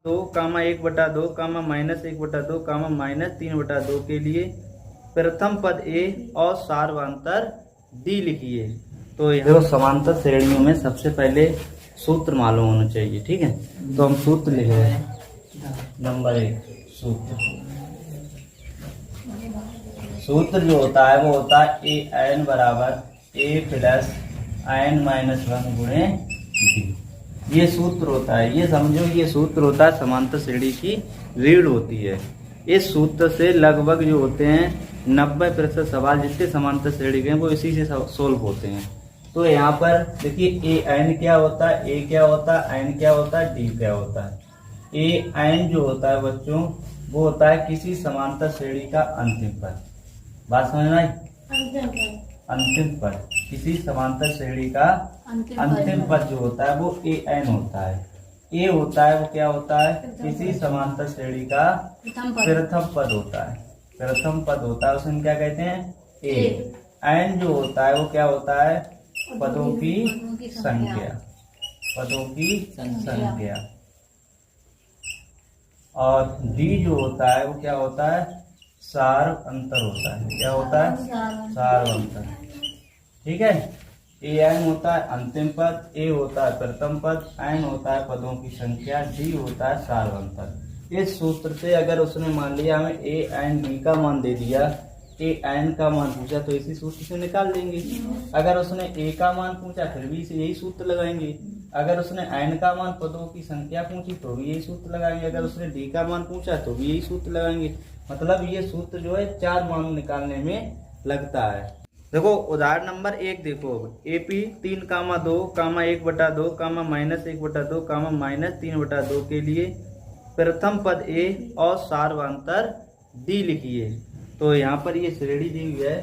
2, 1/2, -1/2, -3/2 के लिए प्रथम पद ए और सार्वंतर डी लिखिए। तो देखो समांतर श्रेणियों में सबसे पहले सूत्र मालूम होना चाहिए, ठीक है। तो हम सूत्र लिख रहे हैं। नंबर 1 सूत्र जो होता है वो होता है ए एन बराबर ए प्लस एन माइनस 1 गुणे डी। ये सूत्र होता है, ये समझो ये सूत्र होता है समांतर श्रेणी की रीढ़ होती है। इस सूत्र से लगभग जो होते हैं 90% सवाल जितने समांतर श्रेणी के हैं वो इसी से सोल्व होते हैं। तो यहाँ पर देखिए ए एन क्या होता है, ए क्या होता है, एन क्या होता है, डी क्या होता है। ए एन जो होता है बच्चों वो होता है किसी समांतर श्रेणी का अंतिम पद। बात समझ में आई? अंतिम पद, किसी समांतर श्रेणी का अंतिम पद जो होता है वो ए एन होता है। ए होता है वो क्या होता है, किसी समांतर श्रेणी का प्रथम पद होता है। प्रथम पद होता है उसमें क्या कहते हैं, ए। एन जो होता है वो क्या होता है, पदों की संख्या, पदों की संख्या। और डी जो होता है वो क्या होता है, सार अंतर होता है। क्या होता है, सार अंतर, ठीक है। ए एन होता है अंतिम पद, ए होता है प्रथम पद, एन होता है पदों की संख्या, डी होता है सार अंतर। इस सूत्र से अगर उसने मान लिया हमें ए एन डी का मान दे दिया, ए एन का मान पूछा तो इसी सूत्र से निकाल देंगे। अगर उसने ए का मान पूछा फिर भी इसे यही सूत्र लगाएंगे। अगर उसने एन का मान पदों की संख्या पूछी तो भी यही सूत्र लगाएंगे। अगर उसने डी का मान पूछा तो भी यही सूत्र लगाएंगे। मतलब ये सूत्र जो है 4 मान निकालने में लगता है। देखो उदाहरण नंबर 1 देखो, AP 3,2, 1/2, -1/2, -3/2 के लिए प्रथम पद ए और सार्वंतर डी लिखिए। तो यहाँ पर ये श्रेणी दी हुई है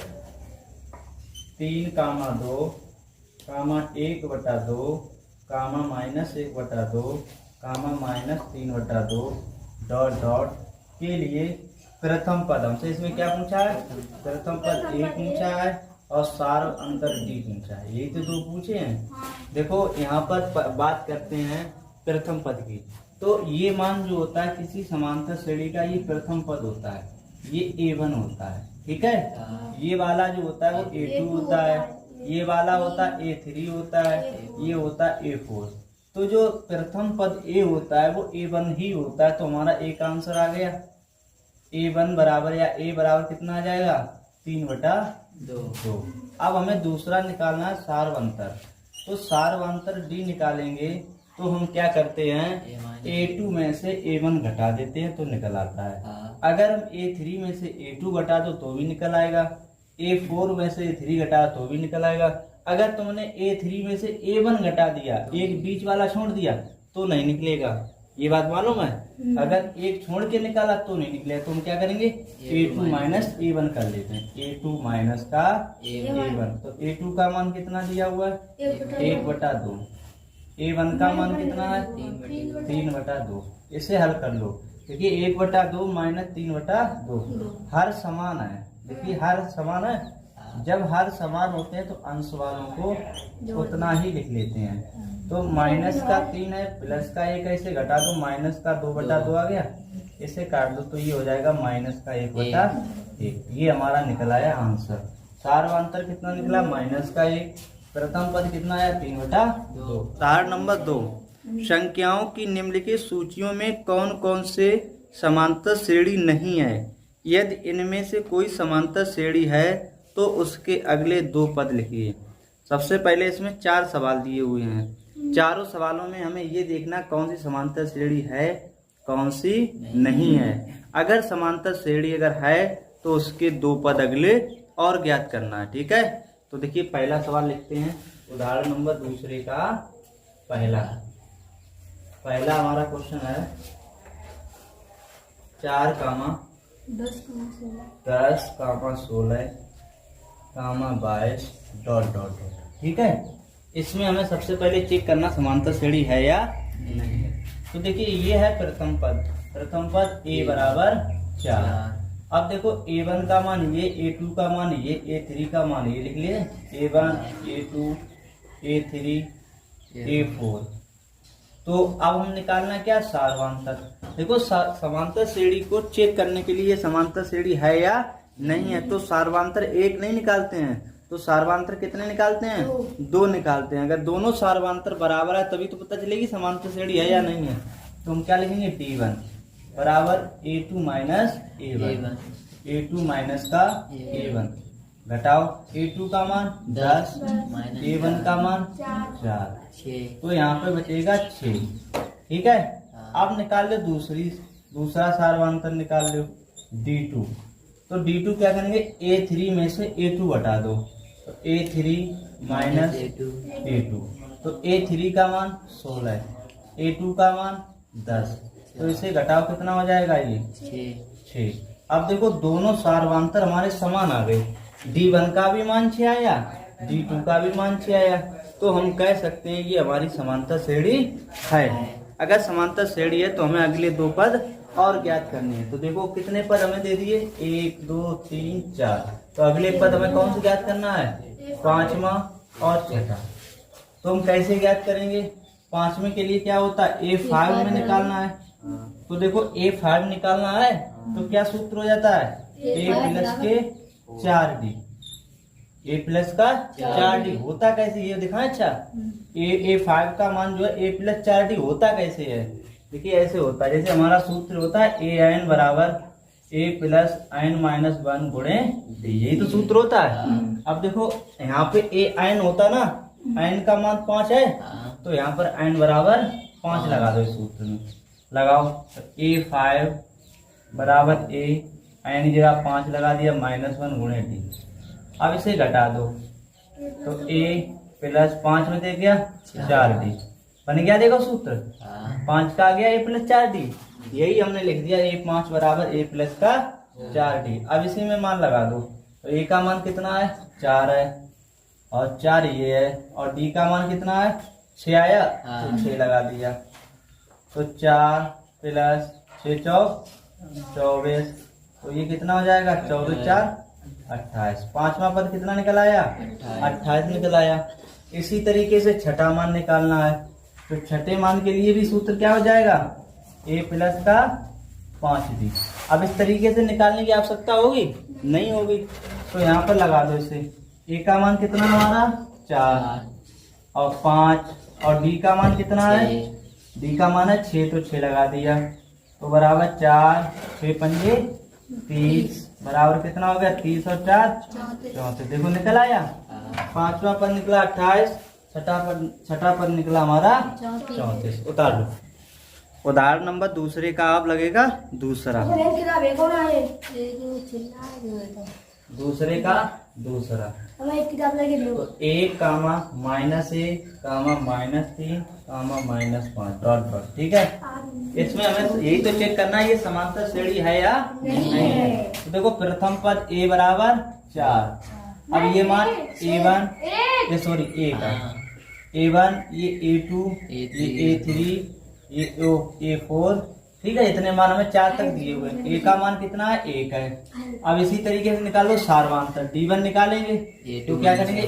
3,2, 1/2, -1/2, -3/2 डॉट डॉट के लिए प्रथम पद। हमसे इसमें क्या पूछा है, प्रथम पद ए पूछा है और सार अंतर डी पूछा है। यही तो 2 पूछे हैं। देखो यहाँ पर बात करते हैं प्रथम पद की। तो ये मान जो होता है किसी समांतर श्रेणी का ये प्रथम पद होता है, ये A1 होता है, ठीक है। ये वाला जो होता है वो A2 होता है, ये वाला होता है A3 होता है, ये होता है A4। तो जो प्रथम पद A होता है वो A1 ही होता है। तो हमारा A का आंसर आ गया। A1 बराबर या A बराबर कितना आ जाएगा, 3/2। अब हमें दूसरा निकालना है सार्वंतर। तो सार्वंतर डी निकालेंगे तो हम क्या करते हैं, A2 में से A1 घटा देते हैं तो निकल आता है। अगर हम A3 में से A2 घटा दो तो भी निकल आएगा, A4 में से A3 घटा तो भी निकल आएगा। अगर तुमने A3 में से A1 घटा दिया, एक बीच वाला छोड़ दिया तो नहीं निकलेगा। ये बात मालूम है। अगर एक छोड़ के निकाला तो नहीं निकलेगा। तो हम क्या करेंगे, A2 माइनस A1 कर लेते हैं। A2 माइनस का A1। तो A2 का मान कितना दिया हुआ है, 1/2। A1 का मान कितना है, 3/2। इसे हल कर लो। देखिए 1/2 माइनस 3/2 हर समान है। देखिए हर समान है। जब हर समान होते हैं तो अंश वालों को उतना ही लिख लेते हैं। तो माइनस का 3 है, प्लस का 1 ऐसे घटा दो, माइनस का 2/2 आ गया। इसे काट दो तो ये हो जाएगा माइनस का 1/1। ये हमारा निकला है आंसर। सार्वंतर कितना निकला, माइनस का 1। प्रथम पद कितना आया, 3/2। उदाहरण नंबर 2, संख्याओं की निम्नलिखित सूचियों में कौन कौन से समांतर श्रेणी नहीं है। यदि इनमें से कोई समांतर श्रेणी है तो उसके अगले 2 पद लिखिए। सबसे पहले इसमें 4 सवाल दिए हुए हैं। चारों सवालों में हमें ये देखना कौन सी समांतर श्रेणी है, कौन सी नहीं है। अगर समांतर श्रेणी अगर है तो उसके 2 पद अगले और ज्ञात करना है, ठीक है। तो देखिए पहला सवाल लिखते हैं, उदाहरण नंबर 2 का पहला हमारा क्वेश्चन है 4, 10, 16, 22 डॉट डॉट। ठीक है। इसमें हमें सबसे पहले चेक करना समांतर श्रेणी है या नहीं है। तो देखिए ये है प्रथम पद A बराबर 4। अब देखो A1 का मान ये, A2 का मान ये, A3 का मान ये लिख लिए। A1, A2, A3, A4। तो अब हम निकालना क्या, सार्वंतर। देखो समांतर श्रेणी को चेक करने के लिए समांतर श्रेणी है या नहीं है, तो सार्वंतर एक नहीं निकालते हैं, तो सार्वंतर कितने निकालते हैं, 2 निकालते हैं। अगर दोनों सार्वंतर बराबर है तभी तो पता चलेगी समांतर श्रेणी है या नहीं है। तो हम क्या लिखेंगे, D1 बराबर A2 minus A1, A2 minus का A1 घटाओ A2 का मान 10, A1 का मान 4, तो यहाँ पे बचेगा 6। ठीक है, अब निकाल लो दूसरा सार्वंतर निकाल लो D2। तो D2 क्या करेंगे, A3 में से A2 हटा दो, तो A3 माइनस A2, तो A3 का मान 16, A2 का मान 10, तो इसे घटाओ कितना हो जाएगा, ये 6। अब देखो दोनों सार्वंतर हमारे समान आ गए, D1 का भी मान 6 आया, D2 का भी मान 6 आया, तो हम कह सकते हैं ये हमारी समांतर श्रेणी है। अगर समांतर श्रेणी है तो हमें अगले 2 पद और ज्ञात करने हैं। तो देखो कितने पद हमें दे दिए, 1 2 3 4, तो अगले पद हमें कौन सा ज्ञात करना है, 5वां और 6वां। तो हम कैसे ज्ञात करेंगे, 5वें के लिए क्या होता है, A5 में निकालना है। तो देखो A5 निकालना है तो क्या सूत्र हो जाता है, A प्लस के 4D, A प्लस का 4D होता कैसे, ये दिखाएं। अच्छा, A5 का मान जो है A प्लस 4D होता कैसे है, देखिए ऐसे होता है, जैसे हमारा सूत्र होता है AN बराबर A प्लस n माइनस 1 गुणे D, यही तो सूत्र होता है। अब देखो यहाँ पे AN होता ना, n का मान 5 है, तो यहाँ पर n बराबर 5 लगा दो इस सूत्र में, लगाओ। तो A5 बराबर A, n की जगह 5 लगा दिया, -1 गुणे D। अब इसे घटा दो, तो A प्लस 5 में दे गया 4D, बन गया देखो सूत्र, 5 का आ गया A प्लस 4D, यही हमने लिख दिया A5 बराबर A प्लस का 4D। अब इसी में मान लगा दो, तो A का मान कितना है, 4 है, और 4 ये है, और D का मान कितना है, 6 आया, तो 6 लगा दिया, तो 4 प्लस 6 24, तो ये कितना हो जाएगा, 24 4 28। 5वां पद कितना निकल आया, 28 निकल आया। इसी तरीके से छठा मान निकालना है, तो छठे मान के लिए भी सूत्र क्या हो जाएगा, A प्लस का 5D। अब इस तरीके से निकालने की आवश्यकता होगी, नहीं होगी, तो यहाँ पर लगा दो इसे। A का मान कितना हमारा 4 और 5, और D का मान कितना है, D का मान है 6, तो 6 लगा दिया, तो बराबर 4 6 पंजे 30, बराबर कितना हो गया, 30 और 4 34। देखो निकल आया। 5वां पद निकला 28, छठा पद निकला हमारा 34। उतार लो। उदाहरण नंबर दूसरे का अब लगेगा दूसरा, दूसरे का दूसरा, तो 1 कामा -1 कामा -3 कामा -5 डॉट डॉट। ठीक है, इसमें हमें यही तो चेक करना है ये समांतर श्रेणी है या नहीं है। तो देखो प्रथम पद A बराबर 4, अब ये मान A1, ये सॉरी A का A1, ये A2, ये A3, ये A4। ठीक है, इतने मान हमें 4 तक दिए हुए। A का मान कितना है, 1 है। अब इसी तरीके से निकालो सार्वंतर, D1 निकालेंगे, तो क्या करेंगे,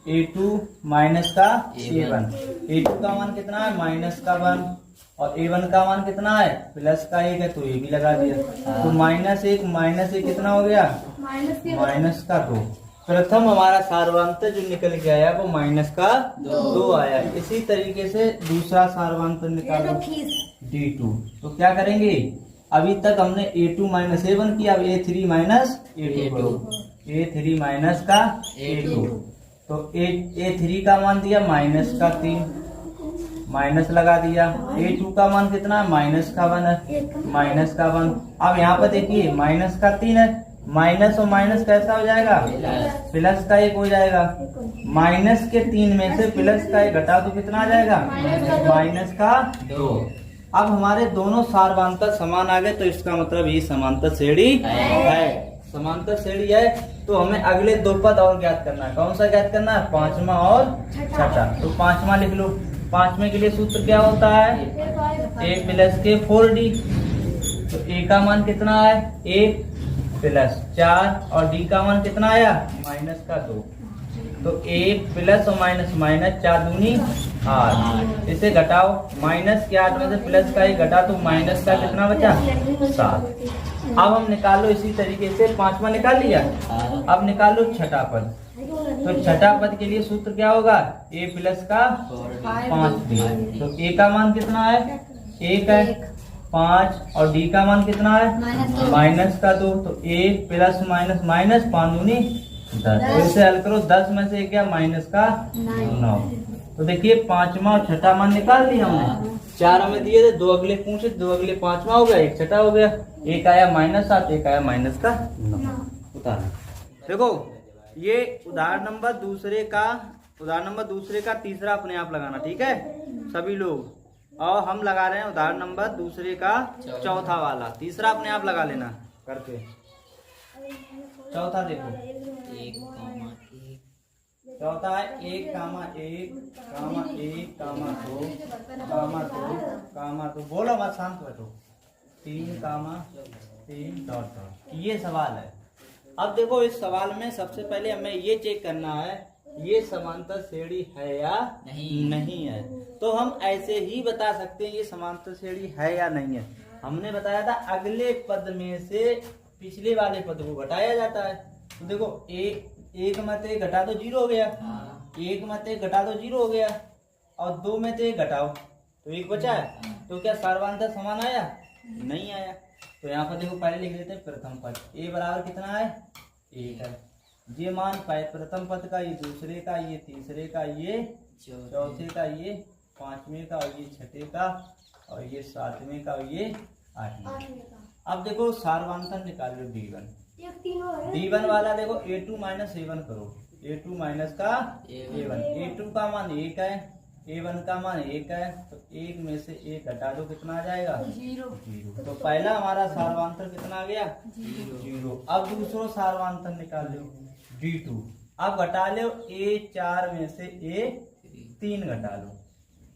A2 माइनस का A1, A2 का मान कितना है, -1, और A1 का मान कितना है, प्लस का 1 है, तो ये भी लगा दिया, तो -1 कितना हो गया, -2। प्रथम हमारा सार्वंतर जो निकल के आया वो -2 आया। इसी तरीके से दूसरा सार्वंतर निकालो D2, तो क्या करेंगे, अभी तक हमने A2 माइनस A1 किया, अब A3 minus A2, A3 minus का A2, तो A3 का मान दिया -3, माइनस लगा दिया। A2 का मान कितना है, -1 है, -1। अब यहाँ पर देखिए -3 है, माइनस और माइनस कैसा हो जाएगा, प्लस का 1 हो जाएगा। -3 में से प्लस का 1 घटा तो कितना आ जाएगा, -2। अब हमारे दोनों सार्वंतर समान आ गए, तो इसका मतलब ये समांतर श्रेणी है। समांतर श्रेणी है तो हमें अगले 2 पद और ज्ञात करना है। कौन सा ज्ञात करना है, 5वां और 6वां। तो 5वां लिख लो। 5वें के लिए सूत्र क्या होता है, A प्लस के 4D। तो A का मान कितना है, 1 प्लस 4, और D का मान कितना आया, -2। तो 1 प्लस और माइनस, माइनस 4 दूनी 8। इसे घटाओ, माइनस के 8 में से प्लस का 1 घटा तो माइनस का कितना बचा 7। अब हम निकाल लो इसी तरीके से, 5वां निकाल लिया। अब निकाल लो छठा पद। तो छठा पद के लिए सूत्र क्या होगा, a प्लस का 5d। तो a का मान कितना है 1 है, 5 और d का मान कितना है माइनस का 2। तो 1 प्लस माइनस, माइनस 5 दूनी 10। तो इसे हल करो, 10 में से क्या माइनस का 9। तो देखिए 5वां और छठा मान निकाल लिया हमने। 4 हमें दिए थे, 2 अगले पूछे, 2 अगले 5वां हो गया, 1 छठा हो गया। एक आया -7, एक आया माइनस का 9। उतार देखो, ये उदाहरण नंबर दूसरे का तीसरा अपने आप लगाना, ठीक है सभी लोग। और हम लगा रहे हैं उदाहरण नंबर दूसरे का चौथा वाला, तीसरा अपने आप लगा लेना करके। चौथा देखो, चौथा है 1, 1, 1, 2, 2, बोलो मत, शांत बैठो। 3, 3 डॉट। ये सवाल है। अब देखो इस सवाल में सबसे पहले हमें ये चेक करना है ये समांतर श्रेणी है या नहीं है। तो हम ऐसे ही बता सकते हैं ये समांतर श्रेणी है या नहीं है। हमने बताया था अगले पद में से पिछले वाले पद को घटाया जाता है। तो देखो 1 में से घटा तो 0 हो गया, 1 में से घटा तो 0 हो गया, और 2 में से घटाओ तो 1 बचा है। तो क्या सर्वांतर समान आया, नहीं आया। तो यहाँ पर देखो पहले लिख देते हैं प्रथम पद, a बराबर कितना है 1 है। ये मान प्रथम पद का, ये दूसरे का, ये तीसरे का, ये चौथे का, ये पांचवें का, और ये छठे का, और ये सातवें का, और ये आठवें का। अब देखो सार्वधातुक निकाल लो d1 वाला। देखो a2 माइनस a1 करो, a2 माइनस का a1। a2 का मान 1 है, a1 का मान 1 है, तो 1 में से 1 घटा दो कितना आ जाएगा 0। तो पहला हमारा सार्वधातुक कितना आ गया 0। अब दूसरा सार्वधातुक निकाल लो d2। अब घटा लो a4 में से a3 घटा लो,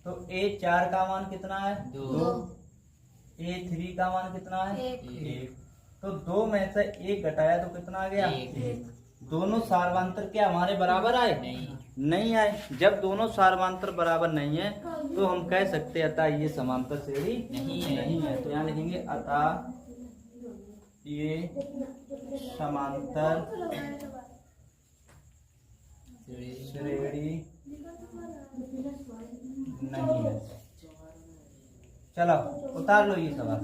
तो a4 का मान कितना है 2, a3 का मान कितना है 1। तो 2 में से 1 घटाया तो कितना आ गया 1। दोनों सार्वधातुक क्या हमारे बराबर आए, नहीं आए। जब दोनों सार्वधातुक बराबर नहीं है तो हम कह सकते हैं अतः ये समांतर श्रेणी नहीं है। तो यहाँ लिखेंगे अतः ये समांतर श्रेणी नहीं है। चलो उतार लो ये सवाल।